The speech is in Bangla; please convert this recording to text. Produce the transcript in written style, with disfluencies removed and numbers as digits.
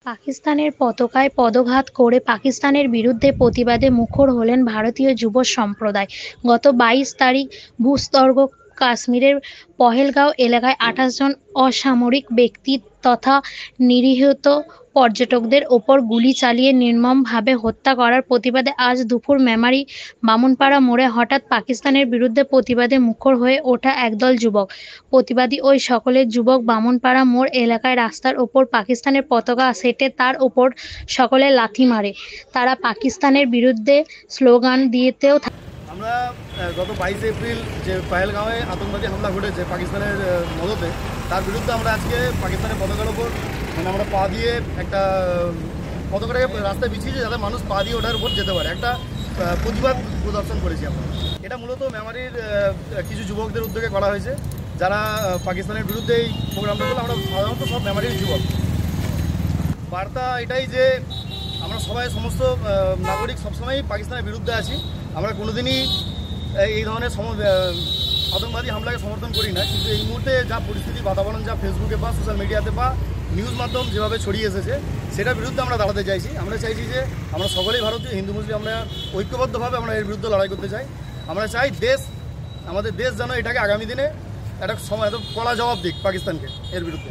পাকিস্তানের পতাকায় পদঘাত করে পাকিস্তানের বিরুদ্ধে প্রতিবাদে মুখর হলেন ভারতীয় যুব সম্প্রদায়। গত ২২ তারিখ ভূস্বর্গ কাশ্মীরের পহেলগাঁও এলাকায় ২৮ জন অসামরিক ব্যক্তি তথা নিরীহ পর্যটকদের ওপর গুলি চালিয়ে নির্মমভাবে হত্যা করার প্রতিবাদে আজ দুপুর মেমারি বামুনপাড়া মোড়ে হঠাৎ পাকিস্তানের বিরুদ্ধে প্রতিবাদে মুখর হয়ে ওঠা একদল যুবক। প্রতিবাদী ওই সকলের যুবক বামুনপাড়া মোড় এলাকায় রাস্তার ওপর পাকিস্তানের পতাকা সেটে তার ওপর সকলে লাথি মারে। তারা পাকিস্তানের বিরুদ্ধে স্লোগান দিতেও থাকে। আমরা গত ২২ এপ্রিল যে পহেলগাঁওয়ে আতঙ্কবাদী হামলা ঘটেছে পাকিস্তানের মদতে, তার বিরুদ্ধে আমরা আজকে পাকিস্তানের পতাকার ওপর আমরা পা দিয়ে একটা পতাকাটাকে রাস্তায় বিছিয়েছি যাতে মানুষ পা দিয়ে ওটার উপর যেতে পারে, একটা প্রতিবাদ প্রদর্শন করেছি আমরা। এটা মূলত মেমারির কিছু যুবকদের উদ্যোগে করা হয়েছে, যারা পাকিস্তানের বিরুদ্ধে এই প্রোগ্রামটা করলে। আমরা সাধারণত সব মেমারির যুবক। বার্তা এটাই যে আমরা সবাই, সমস্ত নাগরিক সবসময়ই পাকিস্তানের বিরুদ্ধে আছি। আমরা কোনোদিনই এই ধরনের আতঙ্কবাদী হামলাকে সমর্থন করি না, কিন্তু এই মুহূর্তে যা পরিস্থিতি, বাতাবরণ যা ফেসবুকে বা সোশ্যাল মিডিয়াতে বা নিউজ মাধ্যম যেভাবে ছড়িয়ে এসেছে, সেটার বিরুদ্ধে আমরা দাঁড়াতে চাইছি। আমরা চাইছি যে আমরা সকলেই ভারতীয়, হিন্দু মুসলিম, আমরা ঐক্যবদ্ধভাবে আমরা এর বিরুদ্ধে লড়াই করতে চাই। আমরা চাই আমাদের দেশ যেন এটাকে আগামী দিনে একটা সময় কড়া জবাব দিক পাকিস্তানকে এর বিরুদ্ধে।